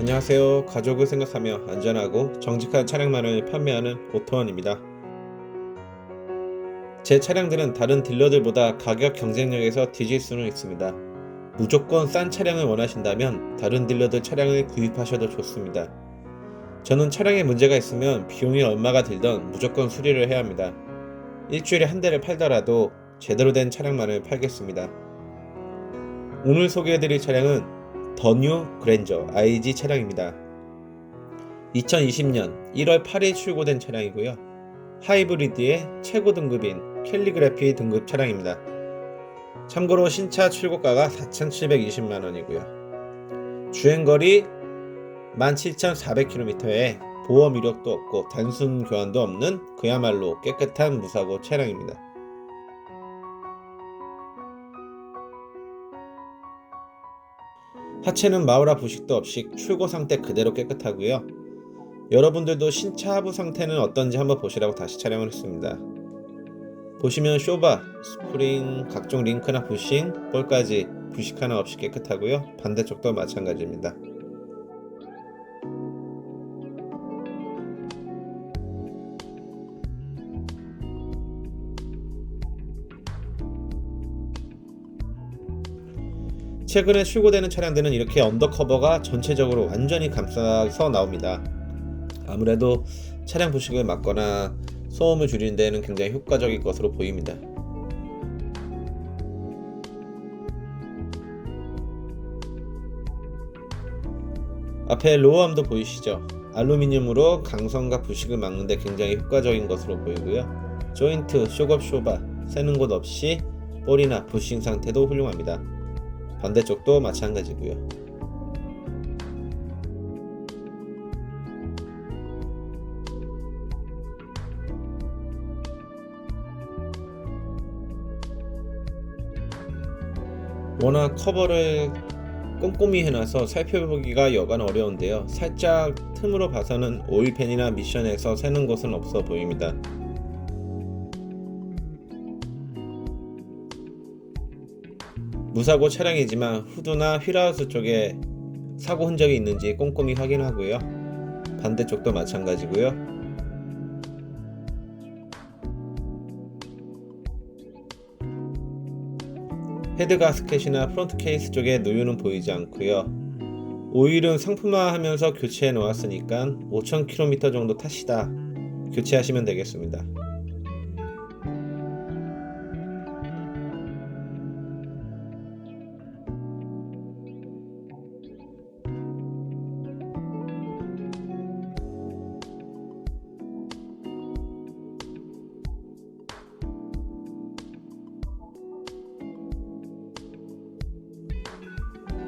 안녕하세요. 가족을 생각하며 안전하고 정직한 차량만을 판매하는 오토원입니다. 제 차량들은 다른 딜러들보다 가격 경쟁력에서 뒤질 수는 있습니다. 무조건 싼 차량을 원하신다면 다른 딜러들 차량을 구입하셔도 좋습니다. 저는 차량에 문제가 있으면 비용이 얼마가 들던 무조건 수리를 해야 합니다. 일주일에 한 대를 팔더라도 제대로 된 차량만을 팔겠습니다. 오늘 소개해드릴 차량은 더 뉴 그랜저 IG 차량입니다. 2020년 1월 8일 출고된 차량이고요. 하이브리드의 최고 등급인 캘리그래피 등급 차량입니다. 참고로 신차 출고가가 4,720만원이고요. 주행거리 17,400km에 보험 이력도 없고 단순 교환도 없는 그야말로 깨끗한 무사고 차량입니다. 하체는 마우라 부식도 없이 출고 상태 그대로 깨끗하고요. 여러분들도 신차 하부 상태는 어떤지 한번 보시라고 다시 촬영을 했습니다. 보시면 쇼바, 스프링, 각종 링크나 부싱, 볼까지 부식 하나 없이 깨끗하고요. 반대쪽도 마찬가지입니다. 최근에 출고되는 차량들은 이렇게 언더커버가 전체적으로 완전히 감싸서 나옵니다. 아무래도 차량 부식을 막거나 소음을 줄이는 데는 굉장히 효과적일 것으로 보입니다. 앞에 로어암도 보이시죠? 알루미늄으로 강선과 부식을 막는 데 굉장히 효과적인 것으로 보이고요. 조인트, 쇼겁 쇼바, 새는 곳 없이 볼이나 부싱 상태도 훌륭합니다. 반대쪽도 마찬가지고요. 워낙 커버를 꼼꼼히 해놔서 살펴보기가 여간 어려운데요. 살짝 틈으로 봐서는 오일팬이나 미션에서 새는 곳은 없어 보입니다. 무사고 차량이지만 후드나 휠하우스 쪽에 사고 흔적이 있는지 꼼꼼히 확인하고요. 반대쪽도 마찬가지고요. 헤드 가스켓이나 프론트 케이스 쪽에 누유는 보이지 않고요. 오일은 상품화하면서 교체해 놓았으니까 5,000km 정도 타시다 교체하시면 되겠습니다.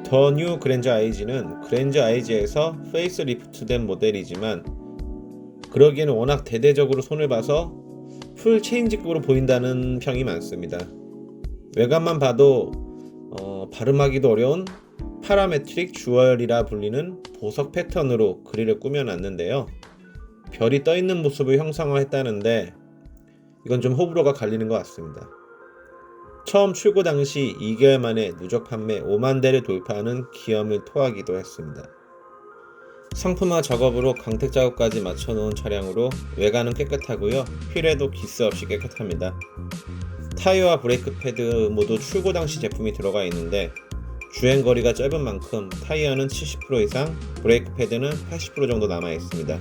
더 뉴 그랜저 IG는 그랜저 IG에서 페이스리프트된 모델이지만 그러기에는 워낙 대대적으로 손을 봐서 풀 체인지급으로 보인다는 평이 많습니다. 외관만 봐도 발음하기도 어려운 파라메트릭 주얼이라 불리는 보석 패턴으로 그릴을 꾸며놨는데요. 별이 떠있는 모습을 형상화했다는데 이건 좀 호불호가 갈리는 것 같습니다. 처음 출고 당시 2개월 만에 누적 판매 5만 대를 돌파하는 기염을 토하기도 했습니다. 상품화 작업으로 강택 작업까지 맞춰놓은 차량으로 외관은 깨끗하고요. 휠에도 기스 없이 깨끗합니다. 타이어와 브레이크 패드 모두 출고 당시 제품이 들어가 있는데 주행거리가 짧은 만큼 타이어는 70% 이상, 브레이크 패드는 80% 정도 남아 있습니다.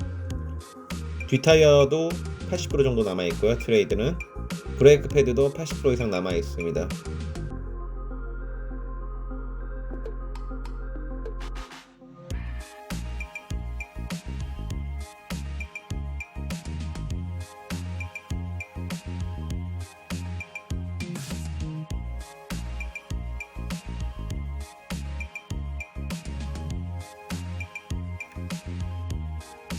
뒷타이어도 80% 정도 남아 있고요. 트레이드는 브레이크 패드도 80% 이상 남아 있습니다.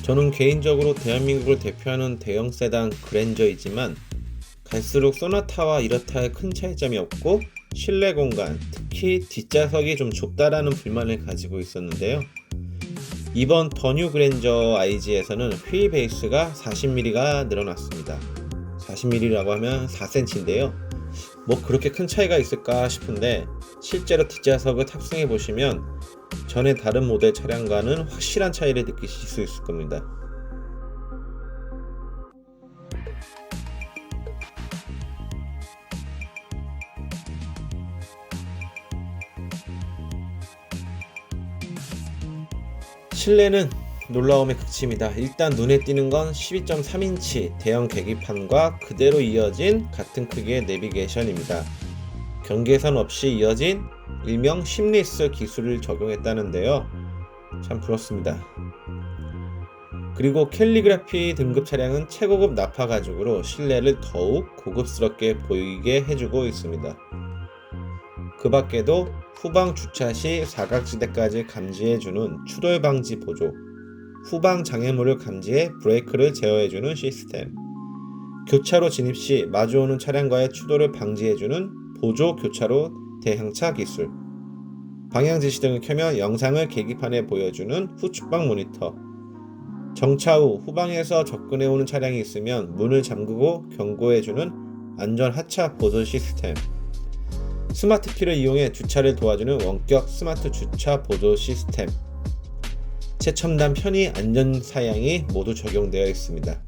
저는 개인적으로 대한민국을 대표하는 대형 세단 그랜저이지만 갈수록 소나타와 이렇다의 큰 차이점이 없고 실내 공간, 특히 뒷좌석이 좀 좁다라는 불만을 가지고 있었는데요. 이번 더 뉴 그랜저 IG에서는 휠 베이스가 40mm가 늘어났습니다. 40mm라고 하면 4cm인데요. 뭐 그렇게 큰 차이가 있을까 싶은데 실제로 뒷좌석을 탑승해 보시면 전에 다른 모델 차량과는 확실한 차이를 느끼실 수 있을 겁니다. 실내는 놀라움의 극치입니다. 일단 눈에 띄는 건 12.3인치 대형 계기판과 그대로 이어진 같은 크기의 내비게이션입니다. 경계선 없이 이어진 일명 심리스 기술을 적용했다는데요. 참 부럽습니다. 그리고 캘리그라피 등급 차량은 최고급 나파 가죽으로 실내를 더욱 고급스럽게 보이게 해주고 있습니다. 그 밖에도 후방 주차 시 사각지대까지 감지해주는 추돌 방지 보조, 후방 장애물을 감지해 브레이크를 제어해주는 시스템, 교차로 진입 시 마주오는 차량과의 추돌을 방지해주는 보조 교차로 대항차 기술, 방향 지시등을 켜며 영상을 계기판에 보여주는 후측방 모니터, 정차 후 후방에서 접근해오는 차량이 있으면 문을 잠그고 경고해주는 안전 하차 보조 시스템, 스마트 키를 이용해 주차를 도와주는 원격 스마트 주차 보조 시스템, 최첨단 편의 안전 사양이 모두 적용되어 있습니다.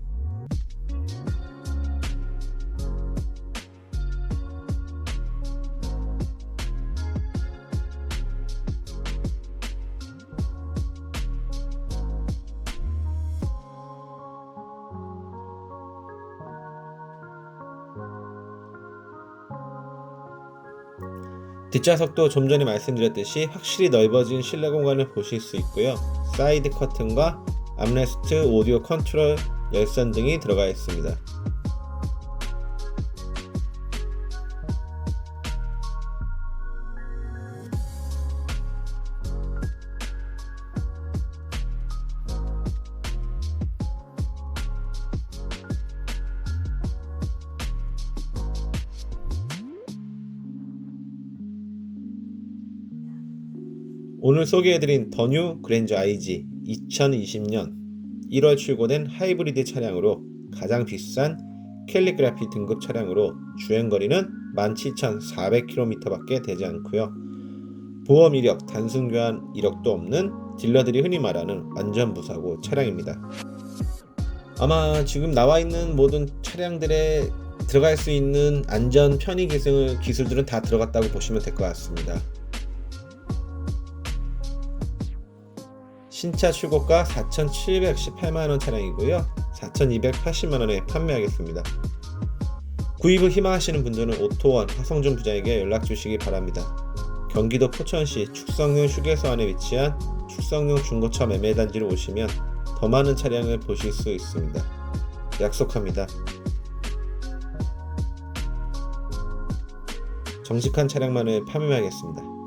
뒷좌석도 좀 전에 말씀드렸듯이 확실히 넓어진 실내 공간을 보실 수 있고요. 사이드 커튼과 암레스트, 오디오 컨트롤, 열선 등이 들어가 있습니다. 오늘 소개해드린 더 뉴 그랜저 IG 2020년 1월 출고된 하이브리드 차량으로 가장 비싼 캘리그라피 등급 차량으로 주행거리는 17,400km 밖에 되지 않고요. 보험 이력, 단순 교환 이력도 없는 딜러들이 흔히 말하는 완전 무사고 차량입니다. 아마 지금 나와 있는 모든 차량들에 들어갈 수 있는 안전 편의 기술들은 다 들어갔다고 보시면 될 것 같습니다. 신차 출고가 4,718만원 차량이고요. 4,280만원에 판매하겠습니다. 구입을 희망하시는 분들은 오토원 화성준 부장에게 연락 주시기 바랍니다. 경기도 포천시 축성읍 휴게소 안에 위치한 축성읍 중고차 매매단지로 오시면 더 많은 차량을 보실 수 있습니다. 약속합니다. 정직한 차량만을 판매하겠습니다.